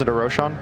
to Roshan.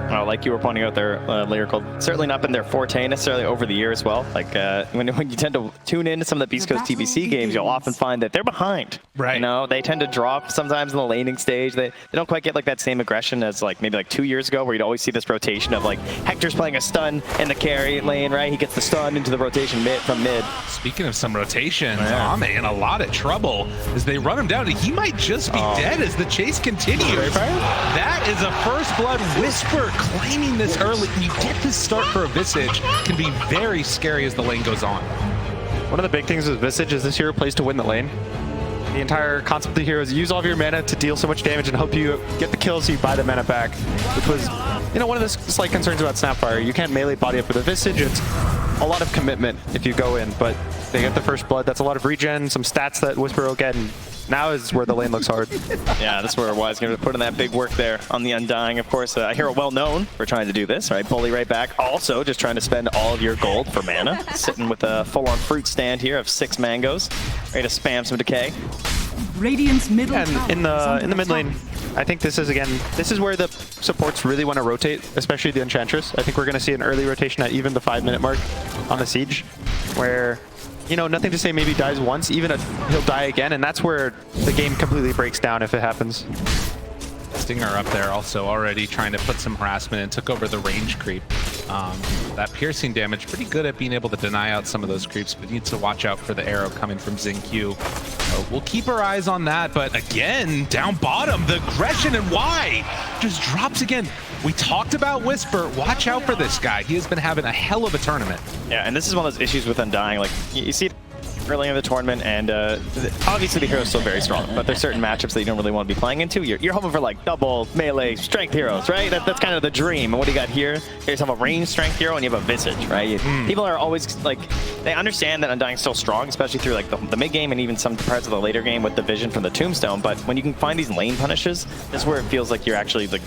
Like you were pointing out there, Lyrical, certainly not been their forte necessarily over the year as well. Like when you tend to tune into some of the Beast Coast TBC games, you'll often find that they're behind. Right. You know, they tend to drop sometimes in the laning stage. They don't quite get like that same aggression as like maybe like 2 years ago, where you'd always see this rotation of like Hector's playing a stun in the carry lane, right? He gets the stun into the rotation from mid. Speaking of some rotations, Ame in a lot of trouble as they run him down. He might just be dead as the chase continues. That is a first blood. Whisper claiming this early. You get this start for a Visage can be very scary as the lane goes on. One of the big things with Visage is this hero plays to win the lane. The entire concept of the hero is use all of your mana to deal so much damage and hope you get the kill so you buy the mana back, which was, you know, one of the slight concerns about Snapfire. You can't melee body up with a Visage. It's a lot of commitment if you go in, but they get the first blood. That's a lot of regen, some stats that Whisper will get, and now is where the lane looks hard. Yeah, that's where Wise going to put in that big work there on the Undying. Of course, a hero well known for trying to do this, right? Bully right back. Also, just trying to spend all of your gold for mana. Sitting with a full-on fruit stand here of 6 mangoes, ready to spam some decay. Radiant's middle And in the mid lane, I think this is where the supports really want to rotate, especially the Enchantress. I think we're going to see an early rotation at even the 5-minute mark on the Siege, where, you know, nothing to say maybe dies once, even if he'll die again, and that's where the game completely breaks down if it happens. Stinger up there also already trying to put some harassment and took over the range creep. That piercing damage, pretty good at being able to deny out some of those creeps, but needs to watch out for the arrow coming from Xingqiu. We'll keep our eyes on that, but again, down bottom, the aggression and why just drops again. We talked about Whisper. Watch out for this guy. He has been having a hell of a tournament. Yeah, and this is one of those issues with Undying. Like, you see it early in the tournament, and obviously the hero's still very strong, but there's certain matchups that you don't really want to be playing into. You're hoping for like double melee strength heroes, right? That's kind of the dream. And what do you got here? Here's have a range strength hero and you have a Visage, right? People are always like, they understand that Undying's still strong, especially through like the mid game and even some parts of the later game with the vision from the Tombstone. But when you can find these lane punishes, this is where it feels like you're actually like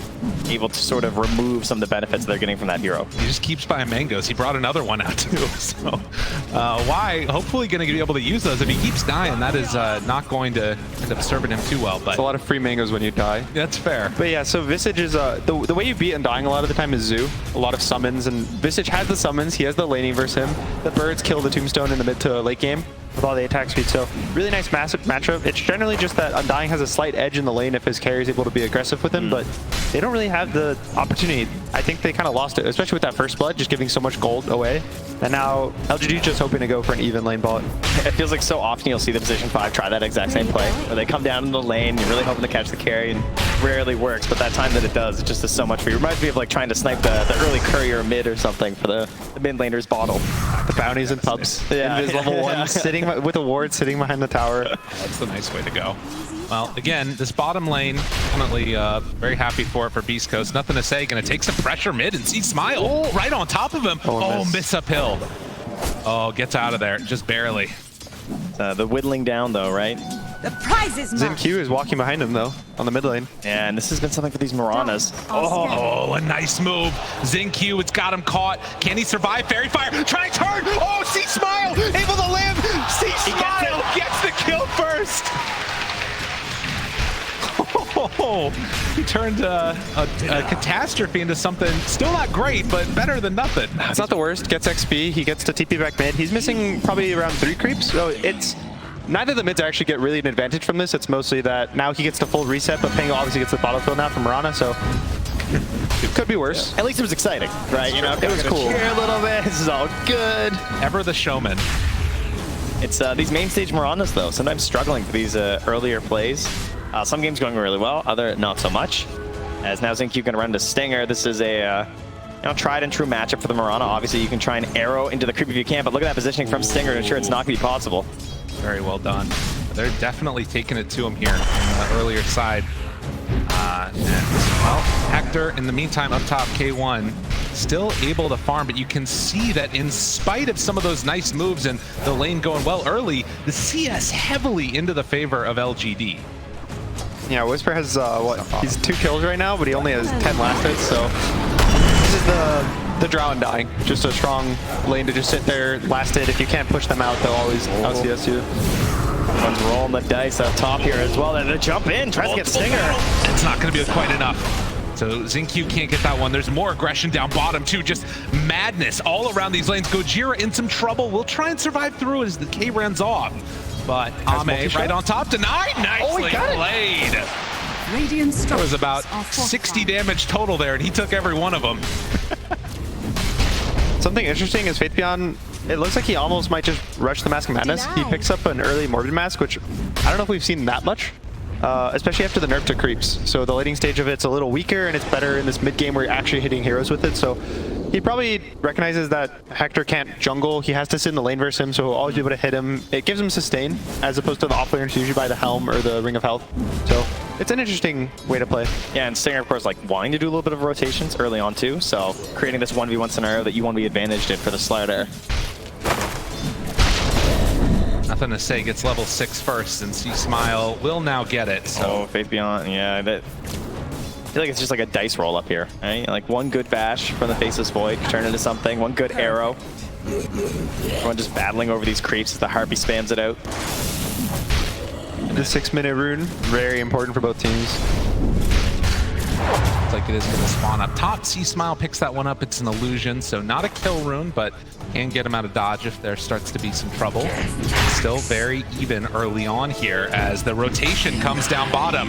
able to sort of remove some of the benefits they're getting from that hero. He just keeps buying mangoes. He brought another one out too. So why? Hopefully going to be able to use those. If he keeps dying, that is not going to end up serving him too well. But it's a lot of free mangoes when you die. That's fair. But yeah, so Visage is the way you beat Undying a lot of the time is Zoo. A lot of summons, and Visage has the summons. He has the laning versus him. The birds kill the Tombstone in the mid to late game with all the attack speed. So really nice massive matchup. It's generally just that Undying has a slight edge in the lane if his carry is able to be aggressive with him, but they don't really have the opportunity. I think they kind of lost it, especially with that first blood, just giving so much gold away. And now LGD is just hoping to go for an even lane bot. It feels like so often you'll see the position 5 try that exact same play, where they come down in the lane, you're really hoping to catch the carry, and rarely works, but that time that it does, it just is so much for you. It reminds me of like trying to snipe the early courier mid or something for the mid laner's bottle. The bounties and pubs. Yeah. Invis level 1, sitting with a ward, sitting behind the tower. That's the nice way to go. Well, again, this bottom lane, definitely very happy for it for Beast Coast. Nothing to say. Going to take some pressure mid and see Smile right on top of him. Oh, miss uphill. Oh, gets out of there, just barely. The whittling down though, right? The prize is mine. Xingqiu is walking behind him though, on the mid lane. Yeah, and this has been something for these Miranas. Oh, a nice move. Xingqiu, it's got him caught. Can he survive? Fairy Fire, try and turn. Oh, see Smile, able to live. See Smile gets the kill first. Oh, he turned a catastrophe into something still not great, but better than nothing. It's not the worst. Gets XP. He gets to TP back mid. He's missing probably around 3 creeps. So it's neither of the mids actually get really an advantage from this. It's mostly that now he gets the full reset, but Pango obviously gets the bottle fill now from Mirana, so it could be worse. Yeah. At least it was exciting, right? You know, it was cool. Cheer a little bit. This is all good. Ever the showman. It's these main stage Miranas though, sometimes struggling for these earlier plays. Some games going really well, other not so much. As now Xingqiu can run to Stinger. This is a tried and true matchup for the Mirana. Obviously, you can try and arrow into the creep if you can, but look at that positioning from Stinger to ensure it's not going to be possible. Very well done. They're definitely taking it to him here on the earlier side. Well, Hector, in the meantime, up top, K1, still able to farm, but you can see that in spite of some of those nice moves and the lane going well early, the CS heavily into the favor of LGD. Yeah, Whisper has, he's 2 kills right now, but he only has 10 last hits, so this is the Drow Undying. Just a strong lane to just sit there, last hit. If you can't push them out, they'll always out-CS you. One's rolling the dice up top here as well, and to jump in, tries to get Stinger. It's not going to be quite enough. So Xingqiu can't get that one. There's more aggression down bottom too. Just madness all around these lanes. Gojira in some trouble. Will try and survive through as the K runs off. But Ame right on top. Denied. Nicely played. Radiant There was about structures are 60 fortified. damage total there, and he took every one of them. Something interesting is Faithbeyond, it looks like he almost might just rush the Mask of Madness. He picks up an early Morbid Mask, which I don't know if we've seen that much, especially after the nerf to creeps. So the laning stage of it's a little weaker, and it's better in this mid game where you're actually hitting heroes with it. So he probably recognizes that Hector can't jungle. He has to sit in the lane versus him, so he'll always be able to hit him. It gives him sustain, as opposed to the offlaners usually by the Helm or the Ring of Health. So it's an interesting way to play. Yeah, and Stinger, of course, like wanting to do a little bit of rotations early on too, so creating this 1v1 scenario that you want to be advantaged in for the Slardar. Nothing to say, gets level 6 first, and C-Smile will now get it. So Oh, Faith Beyond, yeah, that. I feel like it's just like a dice roll up here, right? Like one good bash from the Faceless Void, turn into something, one good arrow. Everyone just battling over these creeps as the Harpy spams it out. The 6-minute rune, very important for both teams. looks like it is going to spawn up top. C-Smile picks that one up. It's an illusion, so not a kill rune, but can get him out of dodge if there starts to be some trouble. Still very even early on here as the rotation comes down bottom.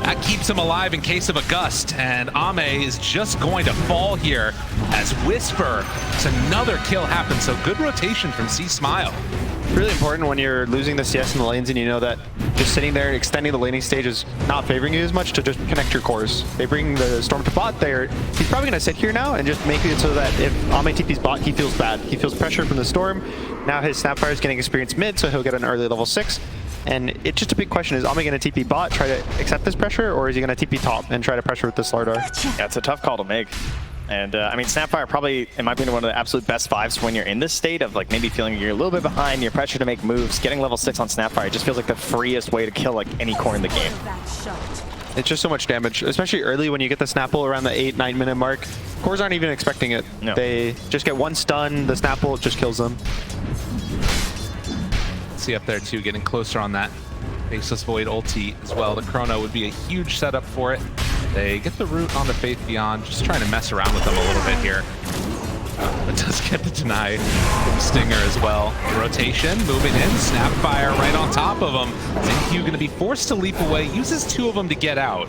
That keeps him alive in case of a gust, and Ame is just going to fall here as Whisper. It's another kill happens, so good rotation from C-Smile. Really important when you're losing the CS in the lanes and you know that just sitting there and extending the laning stage is not favoring you as much, to just connect your cores. They bring the Storm to bot there. He's probably going to sit here now and just make it so that if Ame TP's bot, he feels bad. He feels pressure from the Storm. Now his Snapfire is getting experience mid, so he'll get an early level 6. And it's just a big question, is Ame going to TP bot, try to accept this pressure, or is he going to TP top and try to pressure with the Slardar? Yeah, it's a tough call to make. And I mean, Snapfire probably, in my opinion, one of the absolute best 5s when you're in this state of like maybe feeling you're a little bit behind, you're pressured to make moves. Getting level 6 on Snapfire just feels like the freest way to kill like any core in the game. It's just so much damage, especially early when you get the Snapple around the 8-9 minute mark. Cores aren't even expecting it. No. They just get one stun, the Snapple just kills them. See up there too, getting closer on that Faceless Void ulti as well. The Chrono would be a huge setup for it. They get the root on the Faith Beyond, just trying to mess around with them a little bit here. But does get the deny from Stinger as well. Rotation, moving in, Snapfire right on top of him. Xingqiu going to be forced to leap away, uses 2 of them to get out.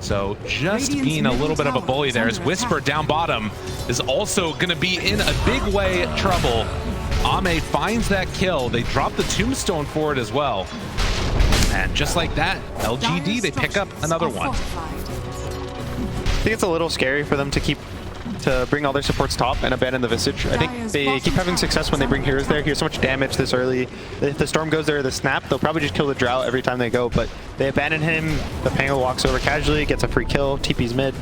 So just being a little bit of a bully there as Whisper down bottom is also going to be in a big way trouble. Ame finds that kill. They drop the tombstone for it as well. And just like that, LGD, they pick up another one. I think it's a little scary for them to bring all their supports top and abandon the Visage. I think they keep having success when they bring heroes there. Here's so much damage this early. If the Storm goes there, the Snap, they'll probably just kill the Drought every time they go, but they abandon him. The Pangolier walks over casually, gets a free kill, TP's mid.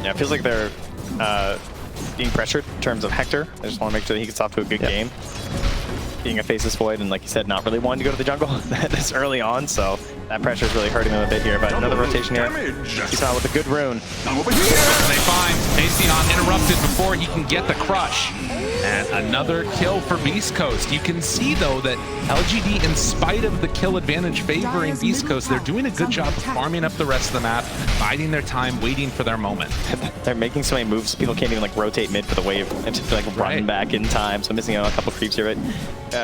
Yeah, it feels like they're being pressured in terms of Hector. I just want to make sure that he gets off to a good game. Being a Faceless Void and, like you said, not really wanting to go to the jungle this early on, so that pressure is really hurting them a bit here. But another rotation here. He's out with a good rune. They find Faceon interrupted before he can get the crush. And another kill for Beast Coast. You can see, though, that LGD, in spite of the kill advantage favoring Beast Coast, they're doing a good job of farming up the rest of the map, biding their time, waiting for their moment. They're making so many moves, people can't even like rotate mid for the wave and just like run back in time. So missing out a couple creeps here, but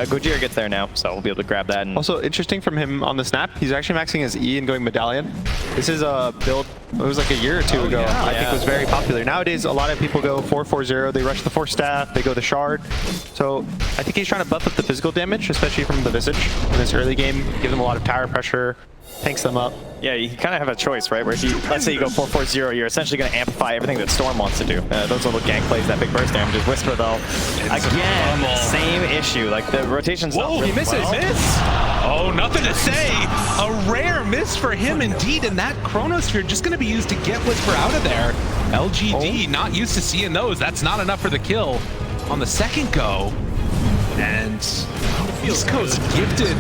Gojira gets there now, so we'll be able to grab that. And Also, interesting from him on the Snap, he's actually maxing his E and going Medallion. This is a build, it was like a year or two ago, I think was very popular. Nowadays, a lot of people go 4-4-0, they rush the 4 staff, they go the Shard. So I think he's trying to buff up the physical damage, especially from the Visage in this early game, give them a lot of tower pressure, tanks them up. yeah, you kind of have a choice, right? Where if you, let's say you go 4-4-0, you're essentially going to amplify everything that Storm wants to do. Those little gank plays, that big burst damage. Whisper, though, again, same issue. Like, the rotation's not really He misses. Oh, nothing to say. A rare miss for him indeed, and that Chronosphere just going to be used to get Whisper out of there. LGD not used to seeing those. That's not enough for the kill on the second go. And East Coast gifted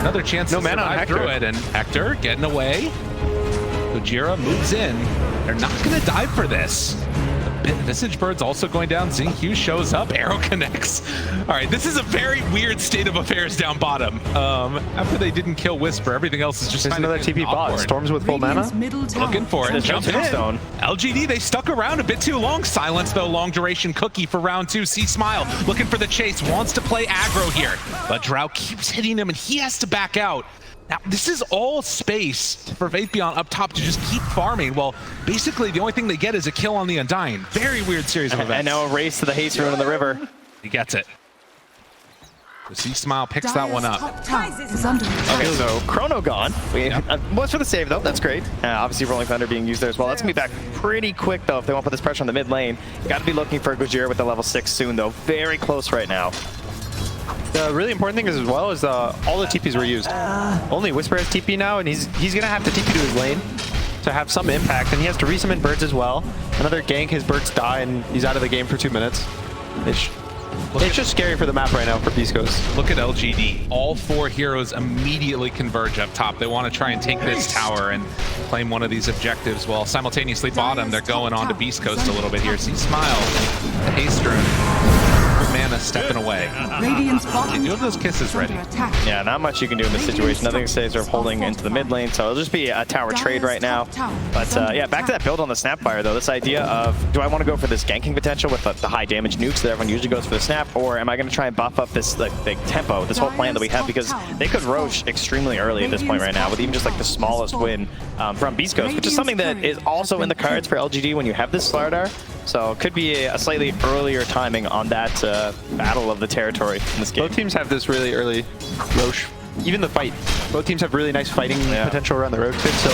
another chance to survive through it, and Hector getting away. Gojira moves in. They're not going to dive for this. The Visage Bird's also going down. Xingqiu shows up. Arrow connects. All right, this is a very weird state of affairs down bottom. After they didn't kill Whisper, everything else is just There's another TP bot. Storms with full mana. Looking for it. Jumping in. Tombstone. LGD, they stuck around a bit too long. Silence, though, long duration cookie for round 2. See Smile looking for the chase. Wants to play aggro here. But Drow keeps hitting him, and he has to back out. Now, this is all space for Faithbeyond up top to just keep farming. Well, basically, the only thing they get is a kill on the Undying. Very weird series of events. And now a race to the haste rune in the river. He gets it. So see Smile picks that one up. Okay, so Chrono gone. Was for the save, though. That's great. Obviously, Rolling Thunder being used there as well. That's going to be back pretty quick, though, if they want to put this pressure on the mid lane. Got to be looking for Gojira with the level 6 soon, though. Very close right now. The really important thing is as well is all the TPs were used. Only Whisper has TP now, and he's gonna have to TP to his lane to have some impact, and he has to resummon birds as well. Another gank, his birds die, and he's out of the game for 2 minutes. It's just scary for the map right now for Beast Coast. Look at LGD. All 4 heroes immediately converge up top. They want to try and take this tower and claim one of these objectives. While simultaneously bottom, they're going on to Beast Coast a little bit here. See Smile, the haste rune. Mana stepping away. You have those kisses ready. Yeah, not much you can do in this situation. Nothing to say, sort of holding into the mid lane, so it'll just be a tower trade right now. But yeah, back to that build on the Snapfire, though. This idea of, do I want to go for this ganking potential with the high damage nukes that everyone usually goes for the snap, or am I going to try and buff up this big tempo, this whole plan that we have? Because they could roach extremely early at this point right now with even just like the smallest win from Beast Coast, which is something that is also in the cards for LGD when you have this Slardar. So it could be a slightly earlier timing on that battle of the territory in this game. Both teams have this really early Roche. Even the fight. Both teams have really nice fighting potential around the Roche pit. So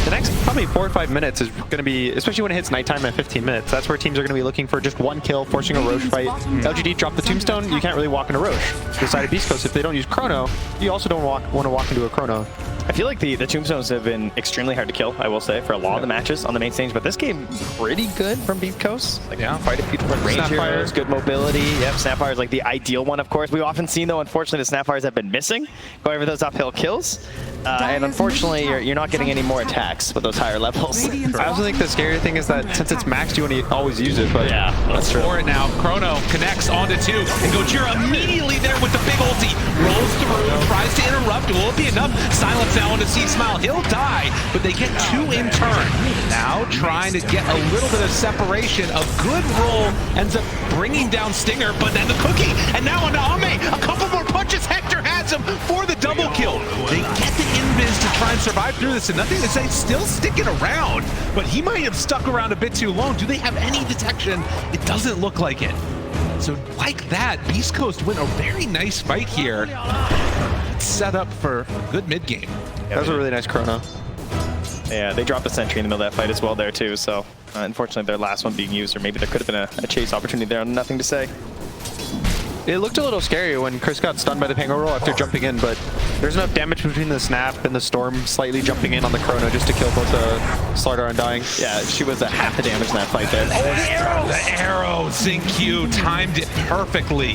the next probably 4 or 5 minutes is going to be, especially when it hits nighttime at 15 minutes, that's where teams are going to be looking for just one kill, forcing a Roche fight. LGD dropped the Tombstone, you can't really walk into Roche. The side of Beast Coast, if they don't use Chrono, you also don't want to walk into a Chrono. I feel like the Tombstones have been extremely hard to kill, I will say, for a lot of the matches on the main stage, but this game, pretty good from Beast Coast. Like, quite a few different range heroes, good mobility. Yep, Snapfire is like the ideal one, of course. We've often seen, though, unfortunately, the Snapfires have been missing, going for those uphill kills. And unfortunately, you're not getting any more attacks with those higher levels. I also think the scary thing is that since it's maxed, you want to always use it, but yeah, let's for it now. Chrono connects onto 2, and Gojira immediately there with the big ulti. Rolls through, tries to interrupt. Will it be enough? Silence now onto C Smile. He'll die, but they get 2 in turn. Now trying to get a little bit of separation. A good roll ends up bringing down Stinger, but then the cookie, and now onto Ame. A couple more punches. Hector has him for the double kill. They get the invis to try and survive through this, and nothing to say, still sticking around, but he might have stuck around a bit too long. Do they have any detection? It doesn't look like it. So like that, Beast Coast win a very nice fight here. It's set up for a good mid game. That was a really nice Chrono. Yeah, they dropped a sentry in the middle of that fight as well there too, so unfortunately their last one being used, or maybe there could have been a chase opportunity there. Nothing to say. It looked a little scary when Chris got stunned by the Pangolier roll after jumping in, but there's enough damage between the snap and the storm slightly jumping in on the Chrono just to kill both the Slardar and Undying. Yeah, she was at half the damage in that fight there. Oh, the arrow! The arrow! Xingqiu timed it perfectly.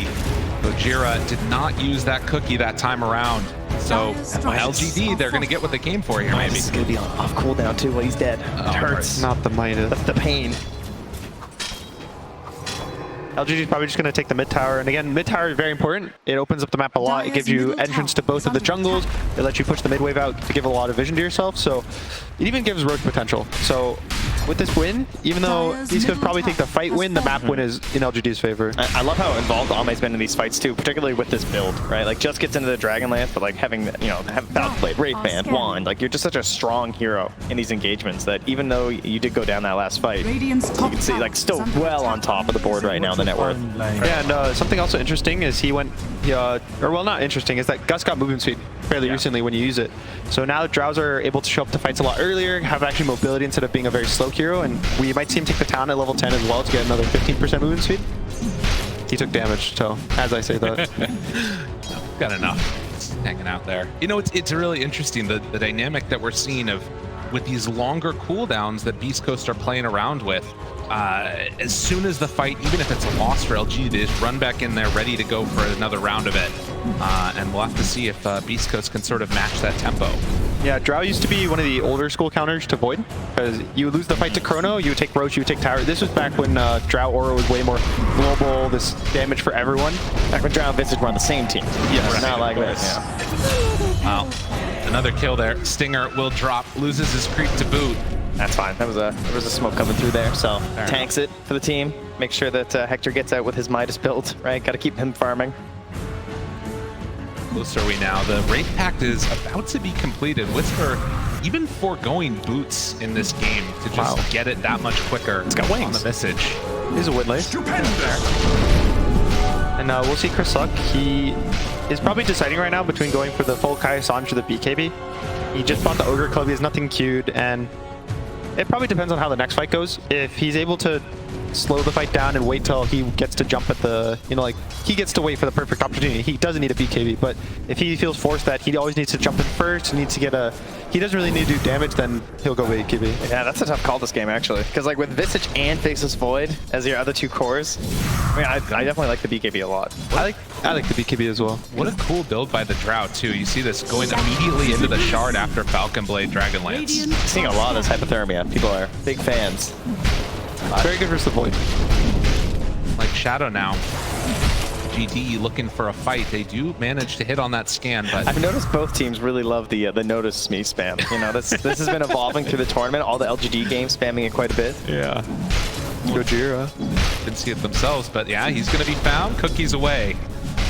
Gojira did not use that cookie that time around. So LGD, they're going to get what they came for here, maybe. He's going to be off cooldown too while he's dead. It hurts. Not the Midas. The pain. LGD is probably just going to take the mid tower, and again, mid tower is very important. It opens up the map a lot. It gives you entrance to both of the jungles. It lets you push the mid wave out to give a lot of vision to yourself, so it even gives Roach potential. So with this win, even though these guys probably take the fight win, the map win is in LGD's favor. I love how involved Ame's been in these fights too, particularly with this build, right? Like, just gets into the Dragonlance, but like having, you know, have Valplate, Wraithband, Wand, like you're just such a strong hero in these engagements that even though you did go down that last fight, you can see like still well on top of the board right now in the net worth. Yeah, and something also interesting is he went, or well, not interesting, is that Gus got movement speed fairly recently when you use it. So now Drows are able to show up to fights a lot earlier, have actually mobility instead of being a very slow hero, and we might see him take the town at level 10 as well to get another 15% movement speed. He took damage, so as I say that. Got enough. It's hanging out there. You know, it's really interesting, the dynamic that we're seeing of with these longer cooldowns that Beast Coast are playing around with. As soon as the fight, even if it's a loss for LG, they just run back in there ready to go for another round of it. And we'll have to see if Beast Coast can sort of match that tempo. Yeah, Drow used to be one of the older school counters to Void, because you would lose the fight to Chrono, you would take Roche, you would take Tower. This was back when Drow Aura was way more global, this damage for everyone. Back when Drow and Visage were on the same team. Yes. Not like this. Yeah. Wow. Another kill there. Stinger will drop, loses his creep to boot. That's fine. There was a smoke coming through there, so tanks it for the team. Make sure that Hector gets out with his Midas build, right? Got to keep him farming. Close are we now? The Wraith Pact is about to be completed. Whisper even foregoing boots in this game to just get it that much quicker. It's got wings on the Visage. He's a Woodlace. And we'll see Chris Luck. He is probably deciding right now between going for the full Kai Sanj or the BKB. He just bought the Ogre Club. He has nothing queued, and it probably depends on how the next fight goes. If he's able to slow the fight down and wait till he gets to jump at the, like he gets to wait for the perfect opportunity. He doesn't need a BKB, but if he feels forced that he always needs to jump in first, needs to get he doesn't really need to do damage, then he'll go BKB. Yeah, that's a tough call this game actually, because like with Visage and Faceless Void as your other two cores, I mean, I definitely like the BKB a lot. I like the BKB as well. What a cool build by the Drow too. You see this going immediately into the Shard after Falcon Blade Dragonlance. Seeing a lot of this hypothermia. People are big fans. Very good versus the Void. Like Shadow now. GD looking for a fight. They do manage to hit on that scan, but I've noticed both teams really love the notice me spam. You know, this has been evolving through the tournament. All the LGD games spamming it quite a bit. Yeah. Gojira. Didn't see it themselves, but yeah, he's going to be found. Cookies away.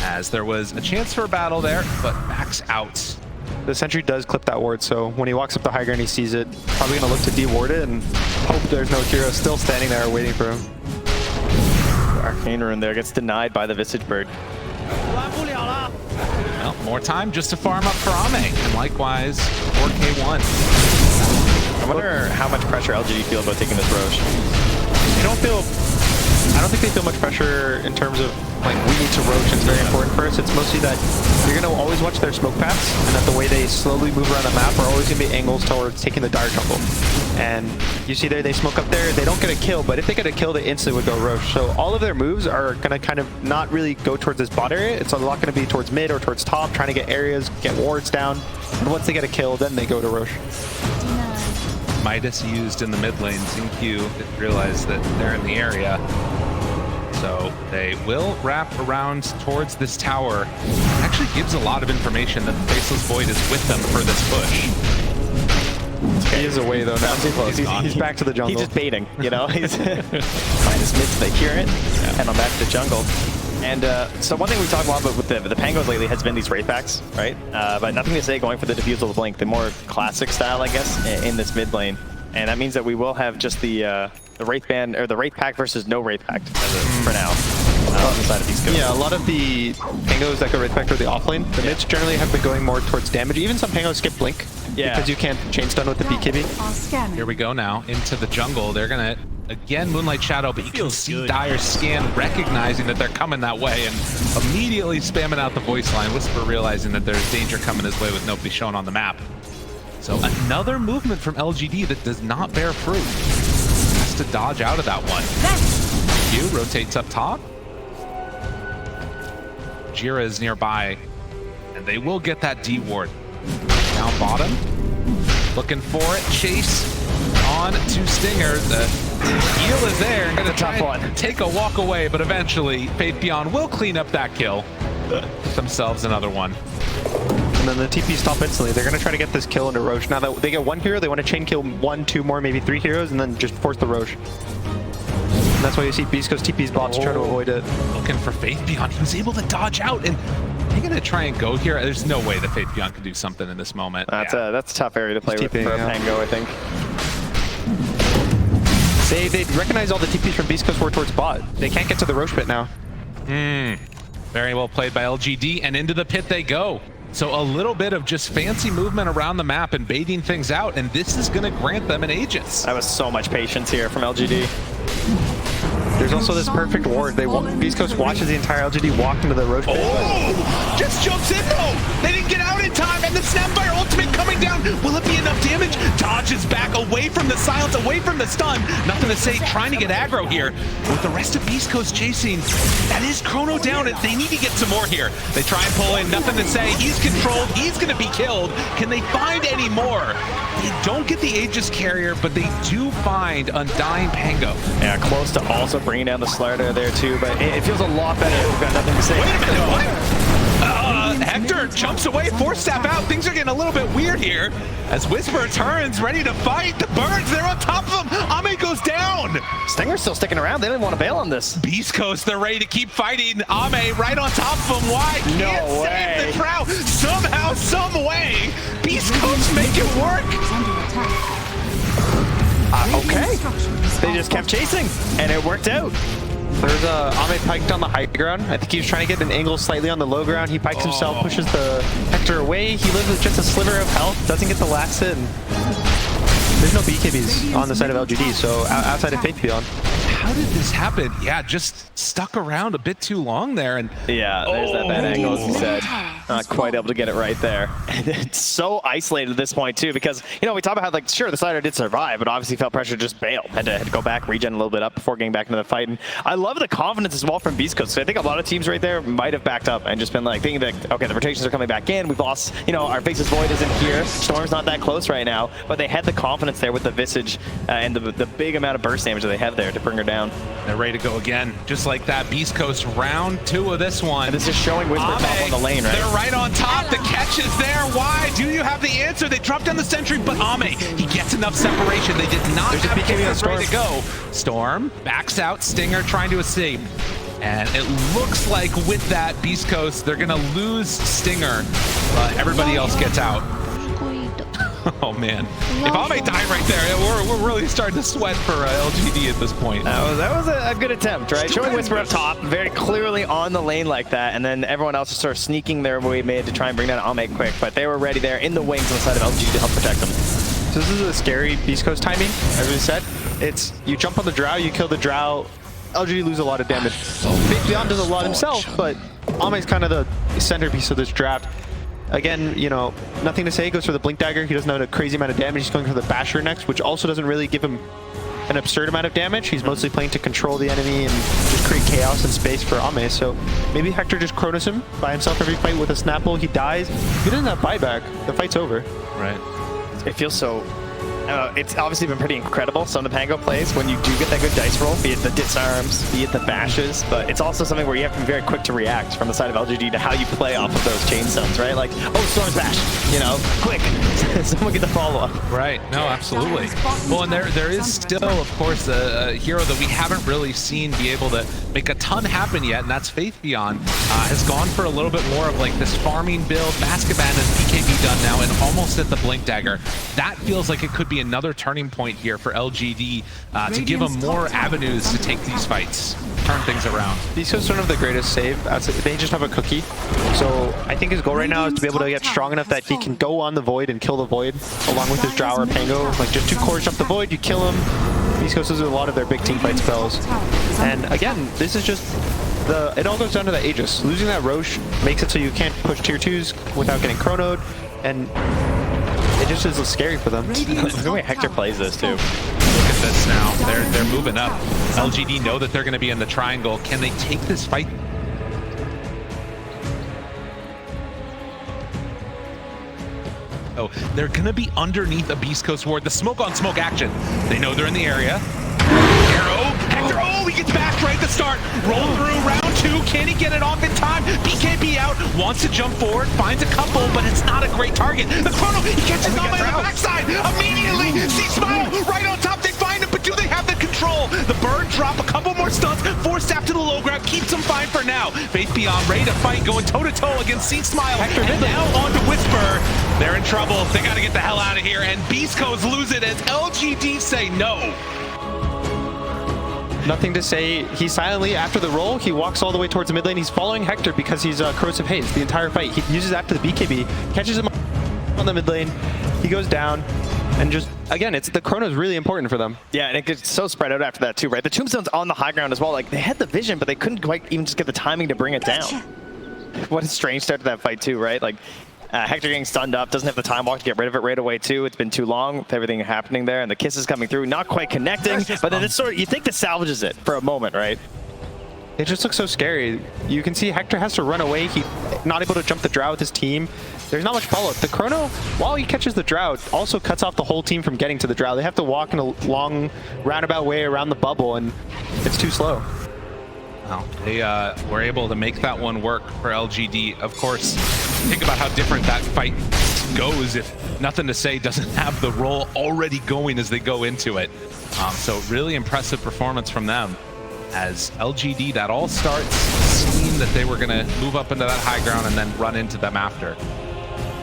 As there was a chance for a battle there, but backs out. The sentry does clip that ward, so when he walks up the high ground, he sees it. Probably going to look to de-ward it and hope there's no hero still standing there waiting for him. The Arcane Rune there gets denied by the Visage Bird. Well, more time just to farm up for Ame, and likewise 4K1. I wonder how much pressure LGD feel about taking this Roche. I don't think they feel much pressure in terms of like we need to roach. It's very important for us. It's mostly that you're going to always watch their smoke paths, and that the way they slowly move around the map are always going to be angles towards taking the dire jungle. And you see there, they smoke up there. They don't get a kill, but if they get a kill, they instantly would go roach. So all of their moves are going to kind of not really go towards this bot area. It's a lot going to be towards mid or towards top, trying to get areas, get wards down. And once they get a kill, then they go to roach. Midas used in the mid lane. Xingqiu didn't realize that they're in the area. So they will wrap around towards this tower. It actually gives a lot of information that the Faceless Void is with them for this push. He is away though now. He's back to the jungle. He's just baiting, you know? He's minus mid so they hear it, and I'm back to the jungle. And so one thing we talked a lot about with the Pangos lately has been these Wraith Packs, right? But nothing to say going for the Diffusal of Blink, the more classic style, I guess, in this mid lane. And that means that we will have just the Wraith Band, or the Wraith Pack versus no Wraith Pack for now. On the side of these yeah, a lot of the Pangos that go Wraith Pack are the offlane. The mids generally have been going more towards damage. Even some Pangos skip Blink because you can't chain stun with the BKB. Here we go now into the jungle. They're going to again Moonlight Shadow, but you can see Dire's scan recognizing that they're coming that way and immediately spamming out the voice line. Whisper realizing that there's danger coming his way with nobody shown on the map. So another movement from LGD that does not bear fruit. Has to dodge out of that one. Q rotates up top. Jira is nearby, and they will get that D ward. Down bottom, looking for it. Chase on to Stinger. The heal is there and gonna try and take a walk away, but eventually Faith Beyond will clean up that kill. Themselves another one. And then the TP stop instantly. They're going to try to get this kill into Roche. Now that they get one hero, they want to chain kill 1, 2 more, maybe 3 heroes, and then just force the Roche. And that's why you see Beast goes TP's bots to try to avoid it. Looking for Faith Beyond. He was able to dodge out, and they're going to try and go here. There's no way that Faith Beyond can do something in this moment. That's a tough area to play with for a Pango, I think. They recognize all the TPs from Beast Coast were towards bot. They can't get to the Roche pit now. Very well played by LGD, and into the pit they go. So a little bit of just fancy movement around the map and baiting things out, and this is going to grant them an Aegis. That was so much patience here from LGD. There's also this perfect ward. Beast Coast watches the entire LGD walk into the Roche pit. Oh! Just jumps in though! They didn't get out in time, and the Snapfire ultimate coming down. Will it be enough damage? Dodges back away from the silence, away from the stun. Nothing to say, trying to get aggro here. With the rest of Beast Coast chasing, that is Chrono down. They need to get some more here. They try and pull in, nothing to say. He's controlled, he's gonna be killed. Can they find any more? They don't get the Aegis carrier, but they do find Undying Pango. Yeah, close to also bringing down the Slardar there too, but it feels a lot better. We've got nothing to say. Wait a minute, what? Hector jumps away, Force Staff out. Things are getting a little bit weird here as Whisper turns, ready to fight. The birds, they're on top of him. Ame goes down. Stinger's still sticking around. They don't want to bail on this. Beast Coast, they're ready to keep fighting. Ame right on top of him. Why? Can't No way. save the Trout. Somehow, some way, Beast Coast make it work. Okay. They just kept chasing, and it worked out. There's Ame piked on the high ground. I think he was trying to get an angle slightly on the low ground. He pikes himself, pushes the Hector away. He lives with just a sliver of health, doesn't get the last hit. And there's no BKBs on the side of LGD, so outside of Faith Beyond. How did this happen? Yeah, just stuck around a bit too long there. And Yeah, there's that bad angle, as you said. Not quite able to get it right there. And it's so isolated at this point, too, because, you know, we talk about how, like, sure, the Slardar did survive, but obviously felt pressure to just bail. Had to go back, regen a little bit up before getting back into the fight. And I love the confidence as well from Beast Coast. So I think a lot of teams right there might have backed up and just been like, thinking that, okay, the rotations are coming back in. We've lost, you know, our Faceless Void isn't here. Storm's not that close right now. But they had the confidence there with the Visage and the big amount of burst damage that they have there to bring her down. they're ready to go again. Just like that, Beast Coast round 2 of this one. And this is showing Whisper top on the lane, right? They're right on top. The catch is there. Why? Do you have the answer? They dropped down the sentry, but Ame, he gets enough separation. They did not There's have a BKB on Storm ready to go. Storm backs out. Stinger trying to escape. And it looks like with that, Beast Coast, they're going to lose Stinger, but everybody else gets out. Oh, man. If Ame died right there, we're really starting to sweat for LGD at this point. That was a good attempt, right? Showing Whisper up top, very clearly on the lane like that, and then everyone else is sort of sneaking their way mid to try and bring down Ame quick, but they were ready there in the wings on the side of LGD to help protect them. So this is a scary Beast Coast timing, as we said. It's, you jump on the Drow, you kill the Drow, LGD lose a lot of damage. Faith Beyond does a lot himself, but Ame's kind of the centerpiece of this draft. Again, you know, nothing to say, goes for the Blink Dagger. He doesn't have a crazy amount of damage. He's going for the Basher next, which also doesn't really give him an absurd amount of damage. He's mostly playing to control the enemy and just create chaos and space for Ame. So maybe Hector just Chronos him by himself every fight with a Snapple. He dies. He doesn't have buyback. The fight's over. Right. It feels so... it's obviously been pretty incredible, some of the Pango plays, when you do get that good dice roll, be it the disarms, be it the bashes, but it's also something where you have to be very quick to react from the side of LGD to how you play off of those chain stones, right? Like, oh, Storm's bash, you know, quick, someone get the follow-up. Right, no, absolutely. Well, and there is still, of course, a hero that we haven't really seen be able to make a ton happen yet, and that's Faith Beyond. Has gone for a little bit more of like this farming build, Basket Band and PKB done now, and almost at the Blink Dagger. That feels like it could be another turning point here for LGD to give them more avenues to take these fights, turn things around. Beast Coast don't have the greatest save. They just have a cookie. So I think his goal right now is to be able to get strong enough that he can go on the Void and kill the Void along with his Drow or Pango. Like just 2 cores jump the Void, you kill him. Beast Coast does a lot of their big team fight spells. And again, this is just it all goes down to the Aegis. Losing that Roche makes it so you can't push tier 2s without getting chronoed, and it just is scary for them. Look at the way Hector plays this too. Look at this now. They're moving up. LGD know that they're going to be in the triangle. Can they take this fight? Oh, they're going to be underneath a Beast Coast ward. The smoke on smoke action. They know they're in the area. Arrow, Hector, oh, he gets bashed right at the start. Roll through round 2. Can he get it off in time? BKB out, wants to jump forward, finds a couple, but it's not a great target. The chrono, he catches Ame on the backside. Immediately, see Smile right on top. They find him, but do they have the control? The bird drop a couple more stunts, force staff to the low grab, keeps him fine for now. Faith Beyond ready to fight, going toe-to-toe against C Smile. Hector and now on to Whisper. They're in trouble. They got to get the hell out of here, and Beast Coast lose it as LGD say no. Nothing to say. He silently, after the roll, he walks all the way towards the mid lane. He's following Hector because he's Corrosive Haze the entire fight. He uses after the BKB, catches him on the mid lane. He goes down and just again, it's the chrono is really important for them. Yeah, and it gets so spread out after that too, right? The Tombstone's on the high ground as well. Like, they had the vision, but they couldn't quite even just get the timing to bring it down. What a strange start to that fight too, right? Like, Hector getting stunned up, doesn't have the time walk to get rid of it right away too. It's been too long with everything happening there, and the kisses coming through, not quite connecting. But then it's sort of, you think this salvages it for a moment, right? It just looks so scary. You can see Hector has to run away. He's not able to jump the Drow with his team. There's not much follow-up. The Chrono, while he catches the Drow, also cuts off the whole team from getting to the Drow. They have to walk in a long, roundabout way around the bubble, and it's too slow. Well, they were able to make that one work for LGD. Of course, think about how different that fight goes if Nothing to Say doesn't have the role already going as they go into it. So really impressive performance from them. As LGD, that all starts seemed that they were going to move up into that high ground and then run into them after.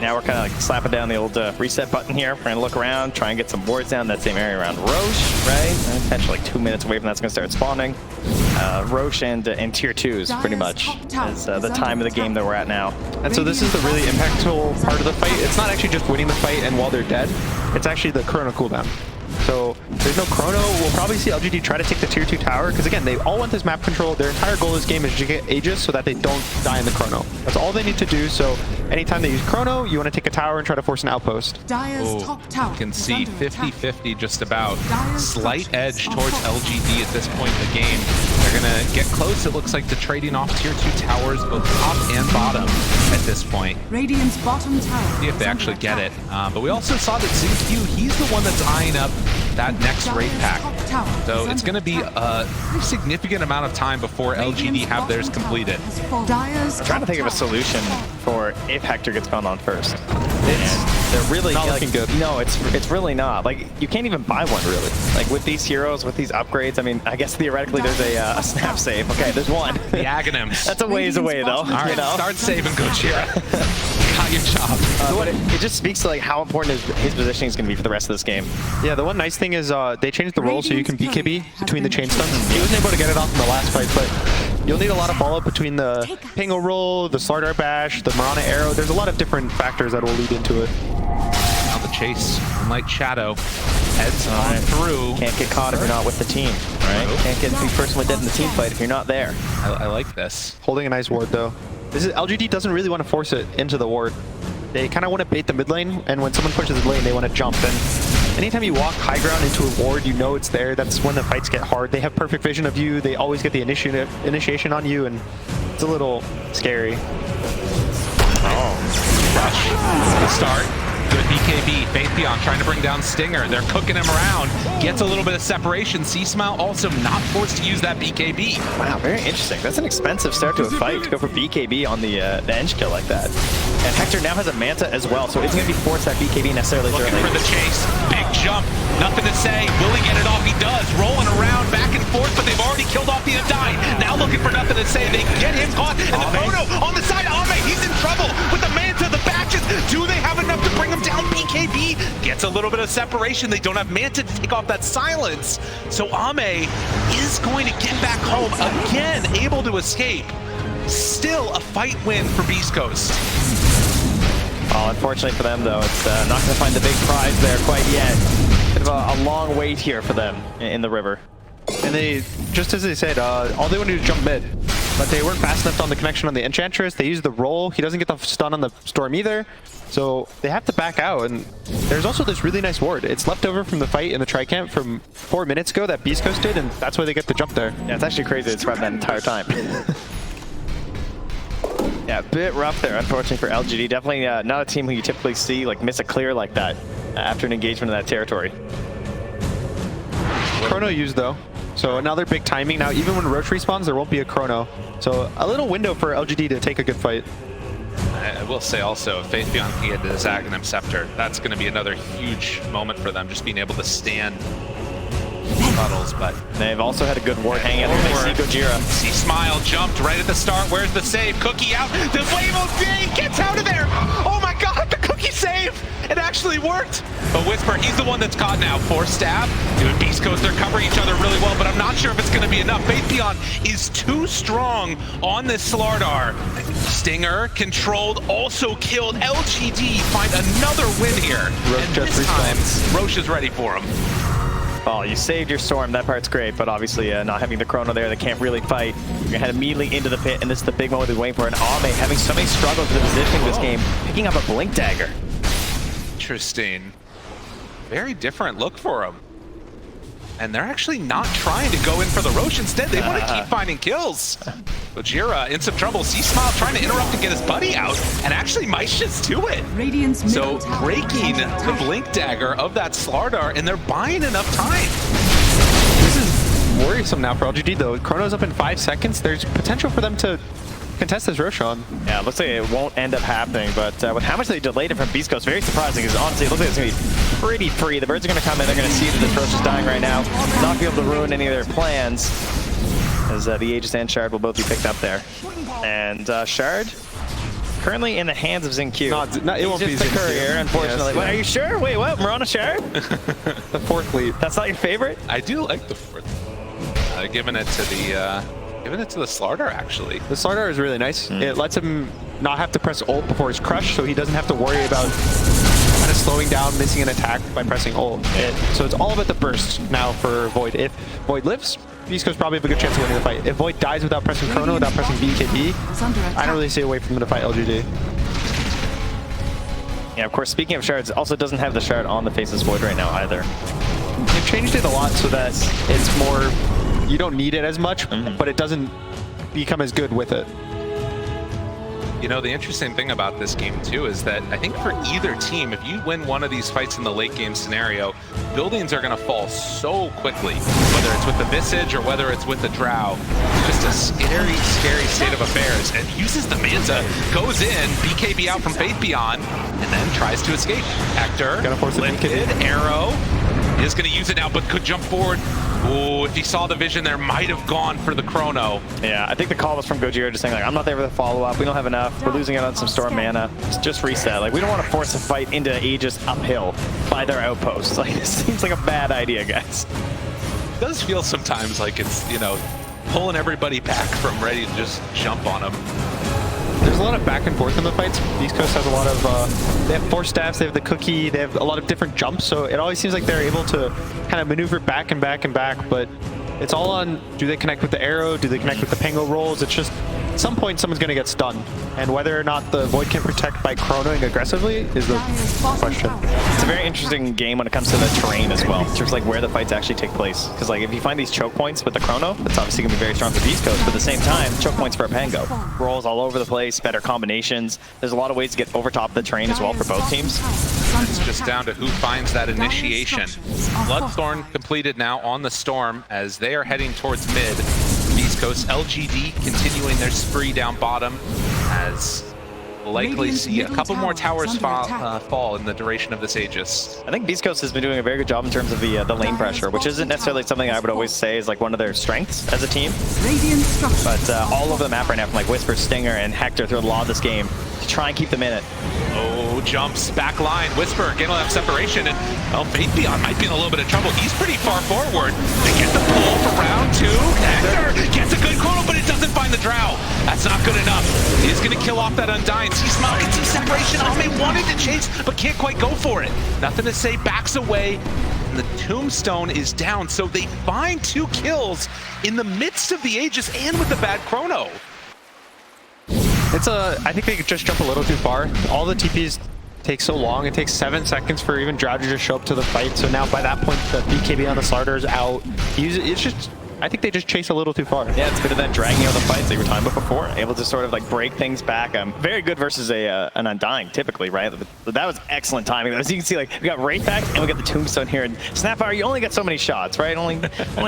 Now we're kind of like slapping down the old reset button here. We're going to look around, try and get some wards down that same area around Roche, right? Potentially like 2 minutes away from that's going to start spawning. Roche and tier 2s pretty much is the time of the game that we're at now. And so this is the really impactful part of the fight. It's not actually just winning the fight and while they're dead. It's actually the chrono cooldown. So there's no chrono. We'll probably see LGD try to take the tier 2 tower because again, they all want this map control. Their entire goal of this game is to get Aegis so that they don't die in the chrono. That's all they need to do. So anytime they use chrono, you want to take a tower and try to force an outpost. You can see 50-50 just about. Slight edge towards LGD at this point in the game. They're going to get close. It looks like they're trading off tier 2 towers, both top and bottom at this point. Radiant's bottom tower. See if they actually get it. But we also saw that ZQ, he's the one that's eyeing up that next raid pack. So it's going to be a pretty significant amount of time before LGD have theirs completed. I'm trying to think of a solution for if Hector gets gone on first. They're really not like, looking good. No, it's really not. Like, you can't even buy one really. Like with these heroes, with these upgrades, I mean, I guess theoretically there's a snap save. Okay, there's one. The Aghanims. That's a ways away though. All right, you know? start saving Gojira. Got your job. But it just speaks to like how important his positioning is going to be for the rest of this game. Yeah, the one nice thing is they changed the role so you can BKB between the chain stuns. He wasn't able to get it off in the last fight, but you'll need a lot of follow-up between the Pangolier roll, the Slardar bash, the Mirana arrow. There's a lot of different factors that will lead into it. Now the chase, Moonlight Shadow, heads on through. Can't get caught if you're not with the team, right? Nope. Can't get be personally dead in the team fight if you're not there. I like this. Holding a nice ward though. This is LGD doesn't really want to force it into the ward. They kind of want to bait the mid lane, and when someone pushes the lane, they want to jump. And anytime you walk high ground into a ward, you know it's there. That's when the fights get hard. They have perfect vision of you. They always get the initiation on you, and it's a little scary. Rush. The start. Good BKB. Faithpion trying to bring down Stinger. They're cooking him around. Gets a little bit of separation. C-Smile also not forced to use that BKB. Wow, very interesting. That's an expensive start to a fight to go for BKB on the edge kill like that. And Hector now has a Manta as well, so it's going to be forced that BKB necessarily. Looking for the chase. Big jump. Nothing to say. Will he get it off? He does. Rolling around back and forth, but they've already killed off the Undying. Now looking for Nothing to Say. They get him caught. And the photo on the side. Ame, he's in trouble with the Manta, the batches. Do they have enough to bring him down? BKB gets a little bit of separation. They don't have Manta to take off that silence. So Ame is going to get back home again, able to escape. Still a fight win for Beast Coast. Well, unfortunately for them, though, it's not going to find the big prize there quite yet. Bit of a long wait here for them in the river. And they, just as they said, all they want to do is jump mid. But they weren't fast enough on the connection on the Enchantress. They use the roll. He doesn't get the stun on the Storm either. So they have to back out. And there's also this really nice ward. It's left over from the fight in the Tri-Camp from 4 minutes ago that Beast Coast did, and that's why they get the jump there. Yeah, it's actually crazy it's survived that entire time. Yeah, a bit rough there, unfortunately, for LGD. Definitely not a team who you typically see like miss a clear like that after an engagement in that territory. Chrono used though. So another big timing. Now, even when Roche respawns, there won't be a chrono. So a little window for LGD to take a good fight. I will say also, if Faithpion can get this Aghanim Scepter, that's going to be another huge moment for them, just being able to stand puddles. But they've also had a good ward hanging out there. They see Gojira. C-Smile jumped right at the start. Where's the save? Cookie out. The wave of day gets out of there. Oh my god, the Cookie rookie save! It actually worked! But Whisper, he's the one that's caught now. Force stab, doing Beast Coast, they're covering each other really well, but I'm not sure if it's gonna be enough. Faith is too strong on this Slardar. Stinger, controlled, also killed. LGD find another win here. And this time, Roche is ready for him. Oh, you saved your Storm. That part's great, but obviously not having the Chrono there, they can't really fight. You're gonna head immediately into the pit, and this is the big moment we're waiting for. And Ame having so many struggles with positioning this game, picking up a Blink Dagger. Interesting. Very different look for him. And they're actually not trying to go in for the Roche. Instead, they want to keep finding kills. Gojira in some trouble. C-Smile trying to interrupt and get his buddy out. And actually, Maisha's to it. Radiant's So breaking the Blink Dagger of that Slardar, and they're buying enough time. This is worrisome now for LGD, though. Chrono's up in 5 seconds. There's potential for them to contest this Roshan. Yeah, it looks like it won't end up happening, but with how much they delayed it from Beast Coast, very surprising, because honestly, it looks like it's going to be pretty free. The birds are going to come in, they're going to see that this Roche is dying right now, not be able to ruin any of their plans, as the Aegis and Shard will both be picked up there. And Shard, currently in the hands of XinQ. It won't be just the XinQ. courier, unfortunately. Yes, Wait, are you sure? Wait, what? Mirana Shard? The 4th lead. That's not your favorite? I do like the fourth. Giving it to the Slardar, actually. The Slardar is really nice. It lets him not have to press ult before his crush, so he doesn't have to worry about kind of slowing down, missing an attack by pressing ult. So it's all about the burst now for Void. If Void lives, Beast Coast probably have a good chance of winning the fight. If Void dies without pressing Chrono, without pressing BKB, I don't really see a way for him to fight LGD. Yeah, of course, speaking of Shards, it also doesn't have the Shard on the Faceless Void right now either. They've changed it a lot so that it's more, you don't need it as much, but it doesn't become as good with it. You know, the interesting thing about this game, too, is that I think for either team, if you win one of these fights in the late game scenario, buildings are going to fall so quickly, whether it's with the Visage or whether it's with the Drow. It's just a scary, scary state of affairs. And uses the Manta, goes in, BKB out from Faith Beyond, and then tries to escape. Hector, Gonna force a lifted, arrow, is going to use it now, but could jump forward. Ooh, if he saw the vision there, might have gone for the Chrono. Yeah, I think the call was from Gojira just saying, like, I'm not there for the follow-up. We don't have enough. We're losing out on some Storm mana. Just reset. Like, we don't want to force a fight into Aegis uphill by their outposts. Like, this seems like a bad idea, guys. It does feel sometimes like it's, you know, pulling everybody back from ready to just jump on them. There's a lot of back and forth in the fights. Beast Coast has a lot of, they have 4 staffs, they have the cookie, they have a lot of different jumps, so it always seems like they're able to kind of maneuver back and back and back, but it's all on, do they connect with the arrow, do they connect with the Pango rolls? It's just, at some point someone's going to get stunned, and whether or not the Void can protect by chronoing aggressively is the question. It's a very interesting game when it comes to the terrain as well, in terms of like where the fights actually take place. Because like if you find these choke points with the Chrono, that's obviously going to be very strong for Beast Coast, but at the same time, choke points for a Pango. Rolls all over the place, better combinations. There's a lot of ways to get over top of the terrain as well for both teams. It's just down to who finds that initiation. Bloodthorn completed now on the Storm as they are heading towards mid. Beast Coast, LGD continuing their spree down bottom as we'll likely see a couple more towers fall in the duration of this Aegis. I think Beast Coast has been doing a very good job in terms of the lane pressure, which isn't necessarily something I would always say is like one of their strengths as a team. But all over the map right now, from like Whisper, Stinger, and Hector through a lot of this game to try and keep them in it. Oh, jumps, back line, Whisper getting enough separation, and well, Faith Beyond might be in a little bit of trouble. He's pretty far forward. They get the pull for round 2. Hector gets a good chrono, but it doesn't find the Drow. That's not good enough. He's going to kill off that Undying. C-Smile gets some separation. Ame wanted to chase, but can't quite go for it. Nothing to say, backs away. And the Tombstone is down, so they find 2 kills in the midst of the Aegis and with the bad chrono. I think they could just jump a little too far. All the TPs take so long. It takes 7 seconds for even Drow to just show up to the fight. So now by that point, the BKB on the Slardar is out. It's just, I think they just chase a little too far. Yeah, it's a bit of that dragging out the fights that you were talking about before. Able to sort of like break things back. Very good versus an Undying, typically, right? But that was excellent timing. As you can see, like we got Wraith back and we got the Tombstone here. And Snapfire, you only get so many shots, right? Only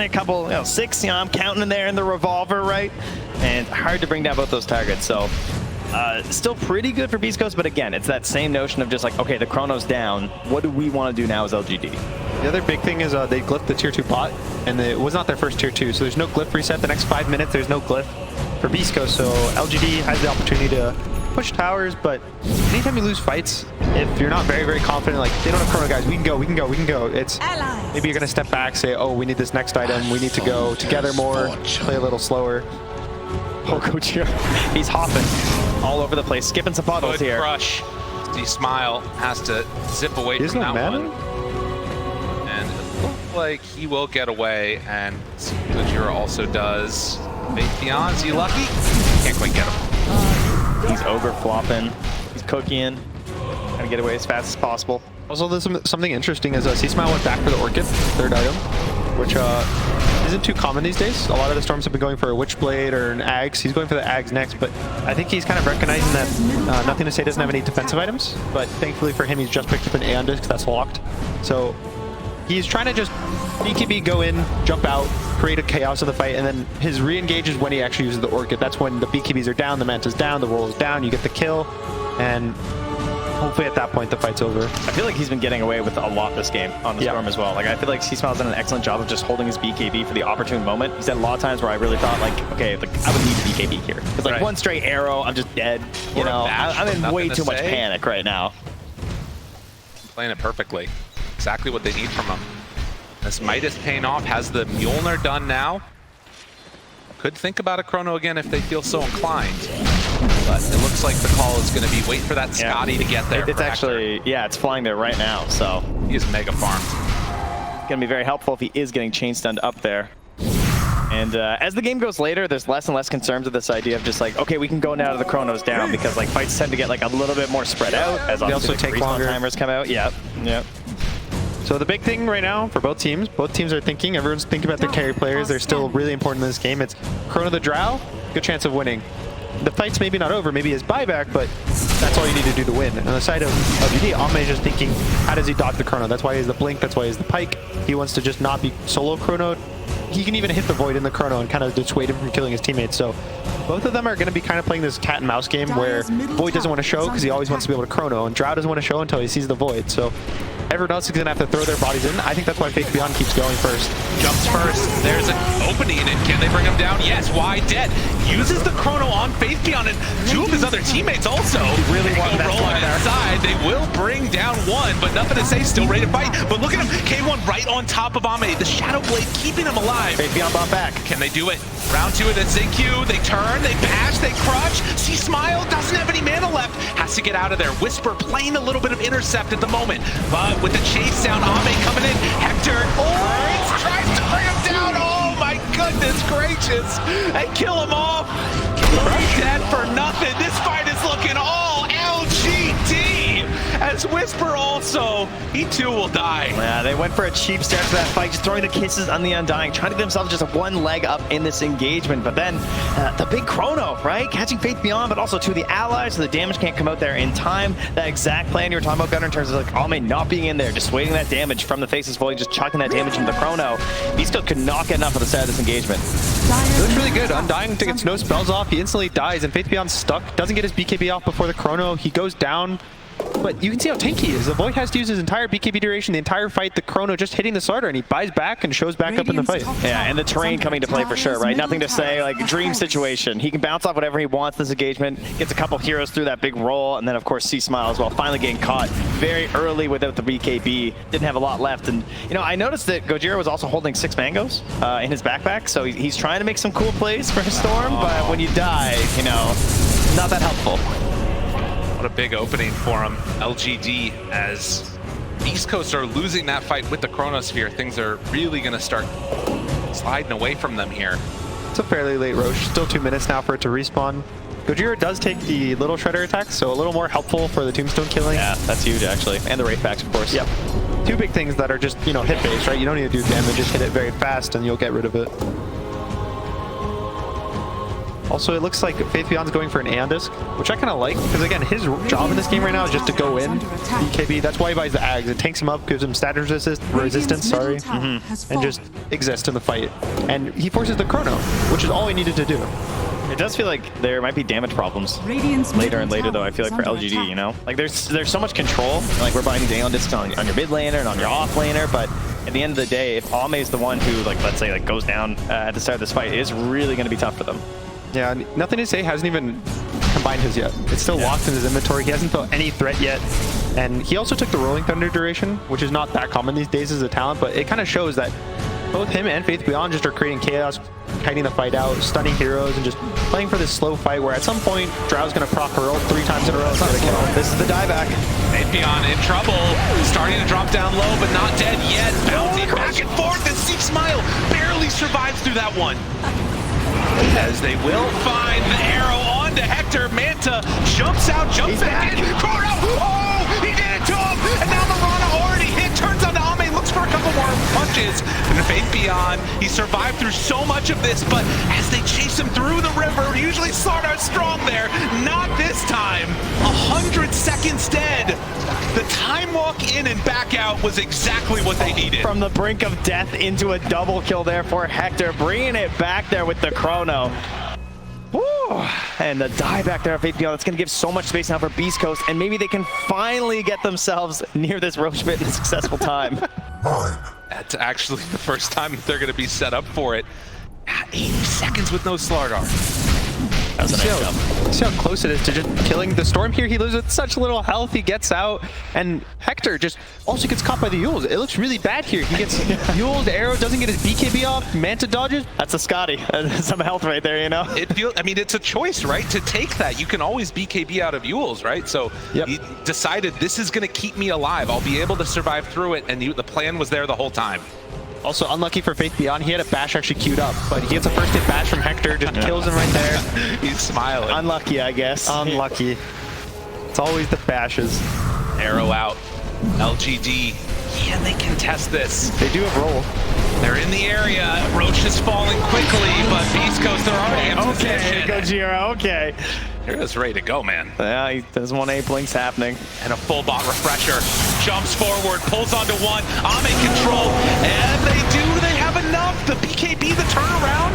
a couple, 6. I'm counting in there in the revolver, right? And hard to bring down both those targets. So still pretty good for Beast Coast, but again, it's that same notion of just like, okay, the Chrono's down. What do we want to do now as LGD? The other big thing is they glyphed the tier 2 bot, and it was not their first tier 2, so there's no glyph reset. The next 5 minutes, there's no glyph for Beast Coast, so LGD has the opportunity to push towers, but anytime you lose fights, if you're not very, very confident, like, they don't have chrono, guys, we can go. It's maybe you're going to step back, say, oh, we need this next item. We need to go together more, play a little slower. Oh, Gojira, he's hopping all over the place, skipping some puddles Good here. crush. Smile has to zip away He's from no that mana? one. And it looks like he will get away, and Gojira also does. Faith Beyond, is he lucky? Can't quite get him. He's ogre flopping, he's cooking, trying to get away as fast as possible. Also, there's something interesting is C-Smile went back for the Orchid, third item, which isn't too common these days. A lot of the Storms have been going for a Witchblade or an Ags. He's going for the Ags next, but I think he's kind of recognizing that Nothing to Say doesn't have any defensive items, but thankfully for him, he's just picked up an Aeon Disc that's locked. So he's trying to just BKB, go in, jump out, create a chaos of the fight, and then his re-engage is when he actually uses the Orchid. That's when the BKBs are down, the Manta's down, the roll is down, you get the kill, and hopefully at that point the fight's over. I feel like he's been getting away with a lot this game on the Storm as well. Like, I feel like C-Smile's done an excellent job of just holding his BKB for the opportune moment. He's had a lot of times where I really thought, like, okay, like, I would need a BKB here. Because, like, one straight arrow, I'm just dead. You know, I'm in way too much panic right now. Playing it perfectly. Exactly what they need from him. This Midas paying off, has the Mjolnir done now. Could think about a chrono again if they feel so inclined. But it looks like the call is going to be wait for that Scotty to get there. It's actually, it's flying there right now, so. He is mega farmed. Going to be very helpful if he is getting chain stunned up there. And as the game goes later, there's less and less concerns with this idea of just like, okay, we can go now to the chronos down, because like fights tend to get like a little bit more spread out as they also take longer. Timers come out. Yep. So the big thing right now for both teams are thinking, everyone's thinking about their carry players. They're still really important in this game. It's Chrono the Drow, good chance of winning. The fight's maybe not over, maybe his buyback, but that's all you need to do to win. And on the side of LGD, Ame is just thinking, how does he dodge the Chrono? That's why he has the Blink, that's why he has the Pike. He wants to just not be solo Chrono. He can even hit the Void in the Chrono and kind of dissuade him from killing his teammates. So both of them are going to be kind of playing this cat and mouse game where Void doesn't want to show because he always wants to be able to Chrono, and Drow doesn't want to show until he sees the Void. So everyone else is going to have to throw their bodies in. I think that's why Faith Beyond keeps going first. Jumps first. There's an opening, and can they bring him down? Yes. Why dead? Uses the chrono on Faith Beyond, and two of his other teammates also. He really wanted that rolling inside. They will bring down one, but Nothing to Say, still ready to fight. But look at him, K1 right on top of Ame. The Shadow Blade keeping him alive. Faith Beyond bought back. Can they do it? Round two of the ZQ. They turn, they bash, they crush. C-Smile doesn't have any mana left. Has to get out of there. Whisper playing a little bit of intercept at the moment, but with the chase down, Ame coming in. Hector tries to bring him down. Oh my goodness gracious! And kill him off. Dead for nothing. This fight is looking all LGD. As Whisper also, he too will die. Yeah, they went for a cheap start to that fight, just throwing the kisses on the Undying, trying to get themselves just one leg up in this engagement. But then the big chrono, right? Catching Faith Beyond, but also to the allies, so the damage can't come out there in time. That exact plan you were talking about, Gunnar, in terms of like Ame not being in there, just waiting that damage from the Faceless Void, just chucking that damage into the chrono. He still could not get enough of the start of this engagement. It looks really good. Undying gets no spells off. He instantly dies, and Faith Beyond's stuck. Doesn't get his BKB off before the chrono. He goes down. But you can see how tanky he is. The Void has to use his entire BKB duration, the entire fight, the chrono just hitting the Slardar, and he buys back and shows back up in the fight. Yeah, and the terrain coming to play for sure, right? Nothing to say, like dream situation. He can bounce off whatever he wants this engagement, gets a couple heroes through that big roll, and then of course C-Smile as well, finally getting caught very early without the BKB. Didn't have a lot left, and you know, I noticed that Gojira was also holding 6 mangoes in his backpack, so he's trying to make some cool plays for his Storm, but when you die, you know, not that helpful. What a big opening for him. LGD, as East Coast are losing that fight with the Chronosphere, things are really going to start sliding away from them here. It's a fairly late Roche. Still 2 minutes now for it to respawn. Gojira does take the little Shredder attack, so a little more helpful for the Tombstone killing. Yeah, that's huge actually. And the Wraith backs, of course. Yep. Two big things that are just, you know, hit-based, right? You don't need to do damage, just hit it very fast and you'll get rid of it. Also, it looks like Faith Beyond's going for an Aeon Disc, which I kind of like, because again, his job in this game right now is just to go in, BKB. That's why he buys the Ags. It tanks him up, gives him status resistance, and just exist in the fight. And he forces the chrono, which is all he needed to do. It does feel like there might be damage problems later and later, though, I feel like, for LGD, you know? Like, there's so much control. Like, we're buying these Aeon Discs on your mid laner and on your off laner, but at the end of the day, if Ame is the one who, like, let's say, like, goes down at the start of this fight, it is really going to be tough for them. Yeah, Nothing to Say hasn't even combined his yet. It's still locked in his inventory. He hasn't felt any threat yet. And he also took the Rolling Thunder duration, which is not that common these days as a talent, but it kind of shows that both him and Faith.Beyond just are creating chaos, kiting the fight out, stunning heroes, and just playing for this slow fight where at some point, Drow's going to proc her ult 3 times in a row. This is the dieback. Faith.Beyond in trouble, starting to drop down low, but not dead yet. Bouncing back and forth, and Seek Smile barely survives through that one. As they will find the arrow onto Hector. Manta jumps out, jumps back in. Chrono! Oh! He did it to him! And now Mirana already hit, turns on to Ame, looks for a couple more punches. And Faith.Beyond, he survived through so much of this, but as they chase him through the river, usually Slardar's strong there. Not this time. 100 seconds dead. The time walk in and back out was exactly what they needed. From the brink of death into a double kill there for Hector, bringing it back there with the chrono. Woo. And the die back there of Faith.Beyond, that's going to give so much space now for Beast Coast, and maybe they can finally get themselves near this Roche pit in a successful time. That's actually the first time that they're going to be set up for it. 80 seconds with no Slardar. See how close it is to just killing the Storm here. He lives with such little health. He gets out, and Hector just also gets caught by the Yules. It looks really bad here. He gets Yules, Arrow doesn't get his BKB off, Manta dodges. That's a Scotty. Some health right there, you know? I mean, it's a choice, right? To take that. You can always BKB out of Yules, right? So he decided this is going to keep me alive. I'll be able to survive through it, and the plan was there the whole time. Also unlucky for Faith.Beyond, he had a bash actually queued up, but he gets a first hit bash from Hector, just kills him right there. He's smiling. Unlucky, I guess. Unlucky. It's always the bashes. Arrow out. LGD. Can they contest this? They do have roll. They're in the area. Roche is falling quickly, but Beast Coast, they're already in position. Gojira, okay. Hero's ready to go, man. Yeah, he doesn't want any blinks happening. And a full bot refresher. Jumps forward, pulls onto one. Ame control, and they have enough. The BKB, the turnaround.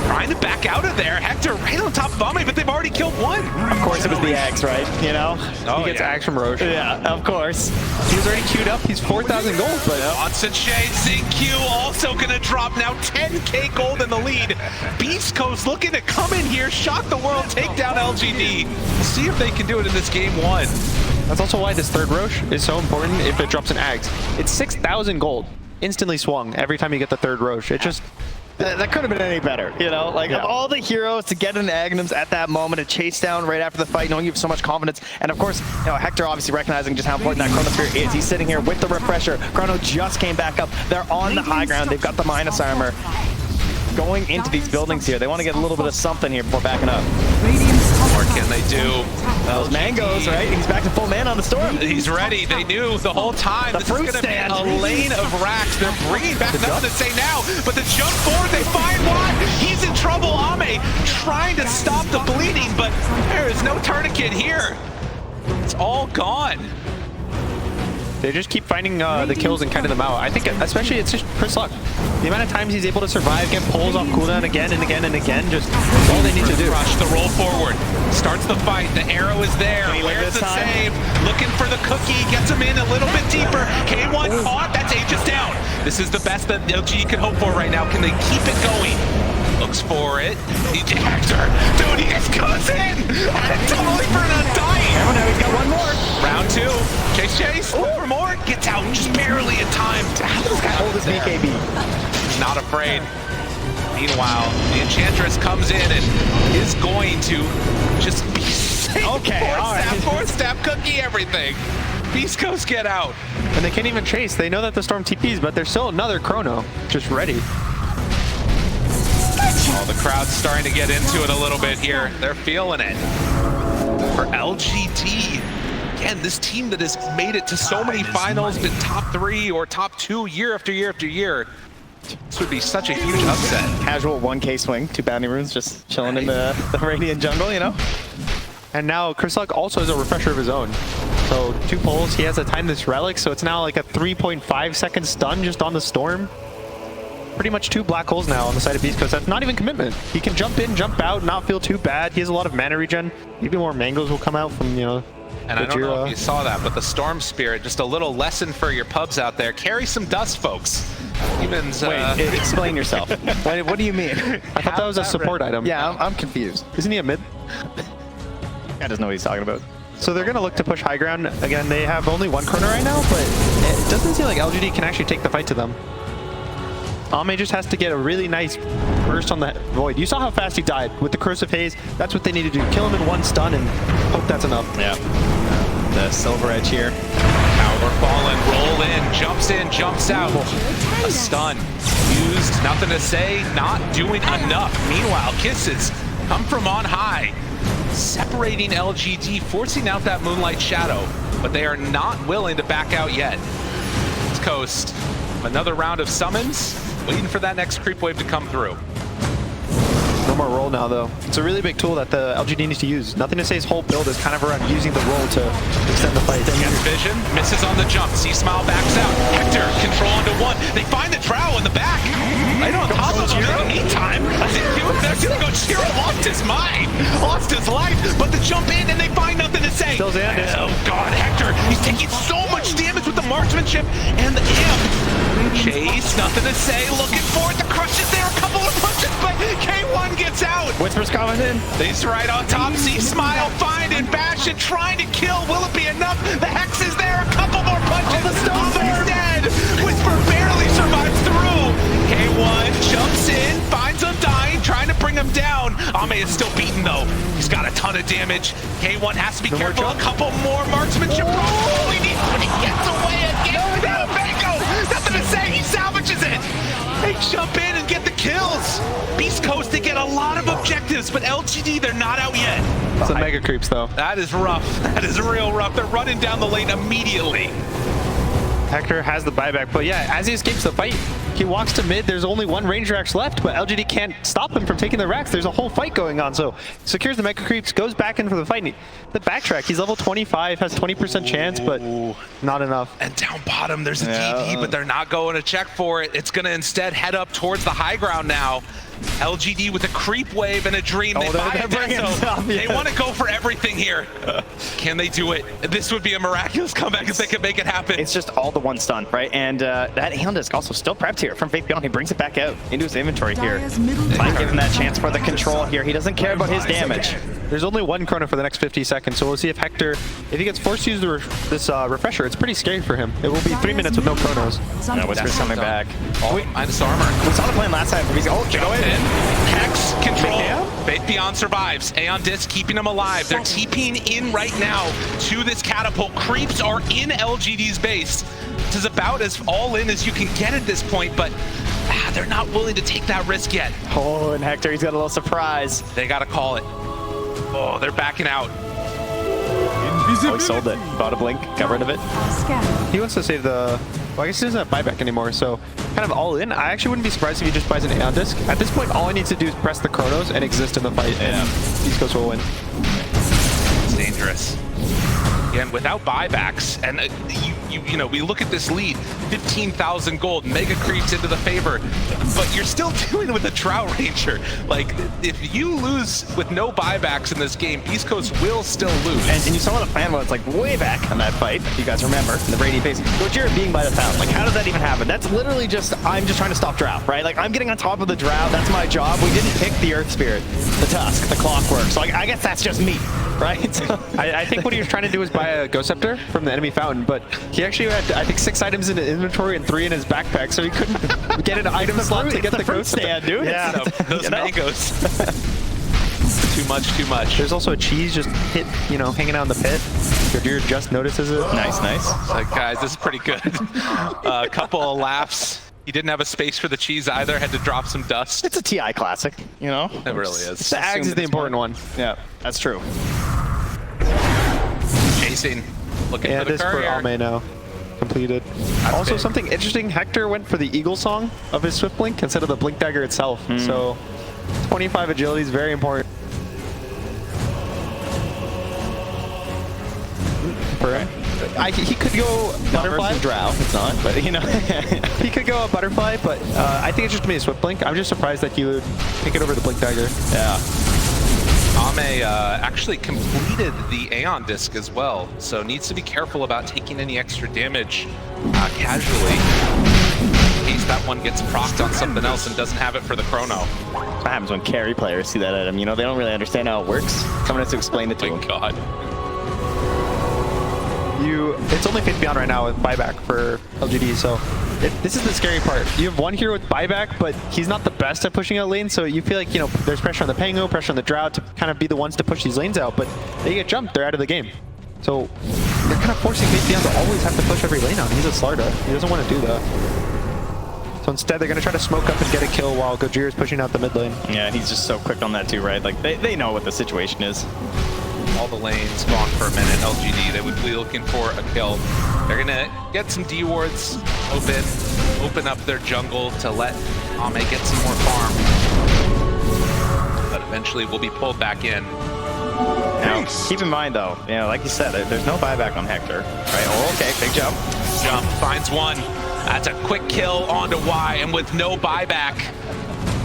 Trying to back out of there. Hector right on top of Ame, but they've already killed one. Of course it was the Axe, right? You know? He gets Axe from Roche. Yeah, of course. He was already queued up. He's 4,000 gold. But Onsen Shea, Zinq also gonna drop now 10k gold in the lead. Beast Coast looking to come in here, shock the world, take down LGD. We'll see if they can do it in this game 1. That's also why this third Roche is so important if it drops an Axe. It's 6,000 gold. Instantly swung every time you get the third Roche. It just... That could have been any better, you know? Like, of all the heroes to get an Agnums at that moment, to chase down right after the fight, knowing you have so much confidence, and of course, you know, Hector obviously recognizing just how important that Chronosphere is. He's sitting here with the refresher. Chrono just came back up. They're on the high ground. They've got the minus armor. Going into these buildings here, they want to get a little bit of something here before backing up. What can they do? Those mangoes, right? He's back to full man on the Storm. He's ready. They knew the whole time. This is going to be a lane of racks. They're bringing back nothing to say now, but the jump forward, they find one. He's in trouble. Ame trying to stop the bleeding, but there is no tourniquet here. It's all gone. They just keep finding the kills and cutting them out. I think especially it's just Chris Luck. The amount of times he's able to survive, get pulls off cooldown again and again and again, just all they need to do. Rush the roll forward. Starts the fight. The arrow is there. Where's the save? Looking for the cookie. Gets him in a little bit deeper. K1 caught. That's Aegis down. This is the best that LG can hope for right now. Can they keep it going? Looks for it. Hector. Dude, he just goes in. Totally for an Undying. Oh, now he's got one more. Round 2. Chase. For more. Gets out just barely in time. How does this guy hold his BKB? Not afraid. Meanwhile, the Enchantress comes in and is going to just be safe. Okay, Fourth step, cookie, everything. Beast Coast get out. And they can't even chase. They know that the Storm TPs, but there's still another Chrono just ready. Oh, the crowd's starting to get into it a little bit here. They're feeling it. For LGD, again, this team that has made it to so many finals, been top 3 or top 2 year after year after year. This would be such a huge upset. Casual 1k swing, 2 bounty runes, just chilling in the Radiant jungle, you know? And now Chris Luck also has a refresher of his own. So 2 pulls, he has to time this relic, so it's now like a 3.5 second stun just on the Storm. Pretty much 2 black holes now on the side of Beast Coast. That's not even commitment. He can jump in, jump out, not feel too bad. He has a lot of mana regen. Maybe more mangoes will come out from, you know, and I don't know if you saw that, but the Storm Spirit, just a little lesson for your pubs out there. Carry some dust, folks. Humans, Wait, explain yourself. What do you mean? I thought that was a support item. Yeah, I'm confused. Isn't he a mid? Guy doesn't know what he's talking about. So they're going to look to push high ground. Again, they have only one chrono right now, but it doesn't seem like LGD can actually take the fight to them. Ame just has to get a really nice burst on the Void. You saw how fast he died with the Corrosive Haze. That's what they need to do. Kill him in one stun and hope that's enough. Yeah. The Silver Edge here. Power fallen, roll in, jumps out. A stun. Used, nothing to say, not doing enough. Meanwhile, Kisses come from on high, separating LGD, forcing out that Moonlight Shadow, but they are not willing to back out yet. It's Coast. Another round of summons, waiting for that next creep wave to come through. No more roll now, though. It's a really big tool that the LGD needs to use. Nothing to Say's whole build is kind of around using the roll to extend the fight. Gets vision, misses on the jump. C-Smile backs out. Hector, control into one. They find the Trow in the back. Right on top of him in the meantime. They're gonna go Chiro lost his mind, lost his life, but the jump in and they find nothing to say. Still Xandis. Oh God, Hector, he's taking so much damage with the marksmanship and the amp. Chase, nothing to say, looking for it. The crush is there, a couple of punches, but K1 gets out. Whisper's coming in. He's right on top. C-Smile, find it, bash it, trying to kill. Will it be enough? The Hex is there, a couple more punches. The stone's dead. Whisper barely survives through. K1 jumps in, finds Undying, trying to bring him down. Ame is still beaten though. He's got a ton of damage. K1 has to be careful. A couple more marksmanship. Oh, he needs, but he gets away again. No, Mango, nothing to say. He salvages it. They jump in and get the kills. Beast Coast, they get a lot of objectives, but LGD, they're not out yet. Some mega creeps, though. That is rough. That is real rough. They're running down the lane immediately. Hector has the buyback, but yeah, as he escapes the fight, he walks to mid. There's only one Ranger Axe left, but LGD can't stop him from taking the racks. There's a whole fight going on, so secures the mega creeps, goes back in for the fight. The backtrack, he's level 25, has 20% chance, but not enough. And down bottom, there's a TP, but they're not going to check for it. It's going to instead head up towards the high ground now. LGD with a creep wave and a dream. They buy a Deso. They want to go for everything here. Can they do it? This would be a miraculous comeback if they could make it happen. It's just all the one stun, right? And that Aeon Disc also still prepped here from Faith Beyond. He brings it back out into his inventory here. Might give him that chance for the control here. He doesn't care about his damage. There's only one chrono for the next 50 seconds, so we'll see if Hector, if he gets forced to use this refresher, it's pretty scary for him. It will be 3 minutes with no chronos. No, Whisper's coming back. Oh, minus armor. We saw the plan last time. He's go in. Hex, control. Faith Beyond survives. Aeon Disc keeping him alive. They're TPing in right now to this catapult. Creeps are in LGD's base. This is about as all in as you can get at this point, but they're not willing to take that risk yet. Oh, and Hector, he's got a little surprise. They got to call it. Oh, they're backing out. Oh, he sold it. Bought a blink, got rid of it. He wants to save the... Well, I guess he doesn't have buyback anymore, so kind of all in. I actually wouldn't be surprised if he just buys an Aeon Disc. At this point, all he needs to do is press the chronos and exist in the fight, and Beast Coast will win. It's dangerous. Again, without buybacks, and you know, we look at this lead, 15,000 gold, mega creeps into the favor, but you're still dealing with a Trow Ranger. Like, if you lose with no buybacks in this game, Beast Coast will still lose. And you saw what the plan was, like, way back on that fight, if you guys remember, in the Brady phase. Gojira being by the fountain, like, how does that even happen? That's literally just, I'm just trying to stop Drow, right? Like, I'm getting on top of the Drow, that's my job. We didn't pick the Earth Spirit, the Tusk, the Clockwork, so I guess that's just me, right? I think what he was trying to do was buy a Ghost Scepter from the enemy fountain, but he actually had, I think, 6 items in his inventory and 3 in his backpack, so he couldn't get an item slot to get the fruit Ghost stand, dude. Yeah, those mangoes. Too much. There's also a cheese just hanging out in the pit. Your deer just notices it. Nice. Guys, this is pretty good. A couple of laughs. He didn't have a space for the cheese either, had to drop some dust. It's a TI classic, you know? It really is. The Ags is the important one. Yeah, that's true. Chasing, looking for the this courier. for Ame now. Completed. That's also, big. something interesting, Hector went for the Eagle Song of his Swift Blink instead of the Blink Dagger itself. So, 25 agility is very important. He could go Butterfly. Drow, it's not, but you know. He could go a Butterfly, but I think it's just me a Swift Blink. I'm just surprised that he would pick it over the Blink Dagger. Yeah. Ame actually completed the Aeon Disc as well, so needs to be careful about taking any extra damage casually. case that one gets procced on something else and doesn't have it for the chrono. What happens when carry players see that item? You know, they don't really understand how it works. Someone has to explain it to them. Oh my god. It's only Faith Beyond right now with buyback for LGD, so this is the scary part. You have one hero with buyback, but he's not the best at pushing out lanes, so you feel like, you know, there's pressure on the Pango, pressure on the Drought to kind of be the ones to push these lanes out, but they get jumped, they're out of the game. So they're kind of forcing Faith Beyond to always have to push every lane out. He's a Slardar. He doesn't want to do that. So instead, they're going to try to smoke up and get a kill while Gojira is pushing out the mid lane. Yeah, he's just so quick on that too, right? Like, they know what the situation is. All the lanes gone for a minute. LGD, they would be looking for a kill. They're gonna get some D wards open up their jungle to let Ame get some more farm. But eventually we'll be pulled back in. Now, keep in mind though, you know, like you said, there's no buyback on Hector, right? Oh, okay, big jump. Jump, finds one. That's a quick kill onto Y, and with no buyback,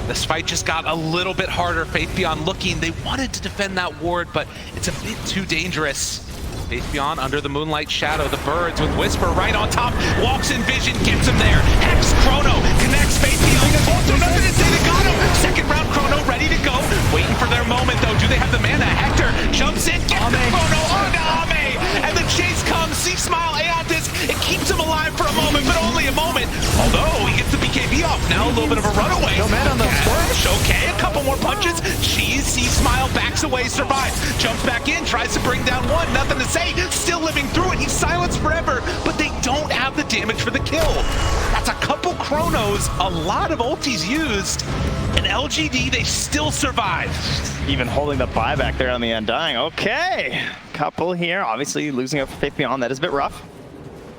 this fight just got a little bit harder. Faith Beyond looking, they wanted to defend that ward, but it's a bit too dangerous. Faith Beyond under the moonlight shadow, the birds with Whisper right on top, walks in vision, gets him there. Hex Chrono connects Faith Beyond. Also nothing to say, they got him. Second round Chrono ready to go. Waiting for their moment though. Do they have the mana? Hector jumps in, gets the Chrono onto Ame, and the chase comes. C-Smile Aeontis, it keeps him alive for a moment, but only a moment. Although he gets the BKB off now, a little bit of a runaway. No mana on the splash. Okay, a couple more punches. Cheese, C-Smile backs away, survives. Jumps back in, tries to bring down one. Nothing to say. Still living through it. He's silenced forever, but they don't have the damage for the kill. That's a couple chronos, a lot of ultis used, and LGD, they still survive. Even holding the buyback there on the Undying. Okay, couple here. Obviously losing up Faith Beyond, that is a bit rough.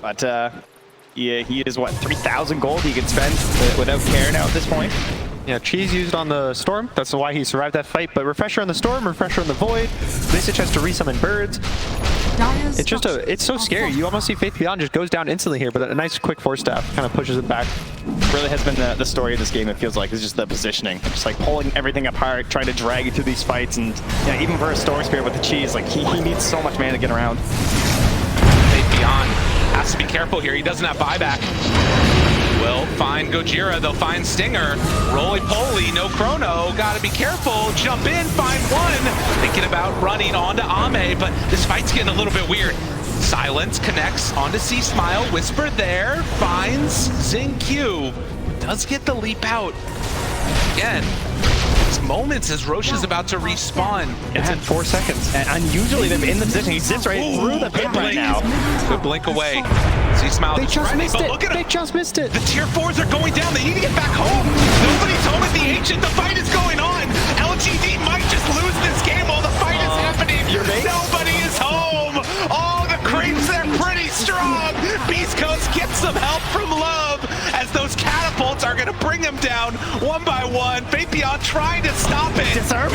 But yeah, he is what, 3,000 gold he can spend without care now at this point. Yeah, Cheese used on the Storm. That's why he survived that fight. But Refresher on the Storm, Refresher on the Void. Visage has to resummon birds. It's just it's so scary. You almost see Faith Beyond just goes down instantly here, but a nice quick force staff kind of pushes it back. Really has been the story of this game, it feels like, is just the positioning. Just like pulling everything apart, trying to drag you through these fights, and yeah, even for a Storm Spirit with the Cheese, like he needs so much mana to get around. Faith Beyond has to be careful here. He doesn't have buyback. Will find Gojira, they'll find Stinger. Roly-poly, no chrono, gotta be careful. Jump in, find one. Thinking about running onto Ame, but this fight's getting a little bit weird. Silence connects onto C-Smile, Whisper there, finds Xingqiu. Does get the leap out. Again, it's moments as Roche is about to respawn. It's in 4 seconds. And unusually they're in the position. He sits right through the pit right now. Good blink away. C-Smile They just ready, missed but it. look at They him. just missed it. The tier 4s are going down. They need to get back home. Nobody's home at the Ancient. The fight is going on. LGD might just lose this game while the fight is happening. Nobody is home. Oh, the creeps, they're pretty strong. Beast Coast gets some help from Love as those catapults are going to bring them down one by one. Faith Beyond trying to stop it. Disarm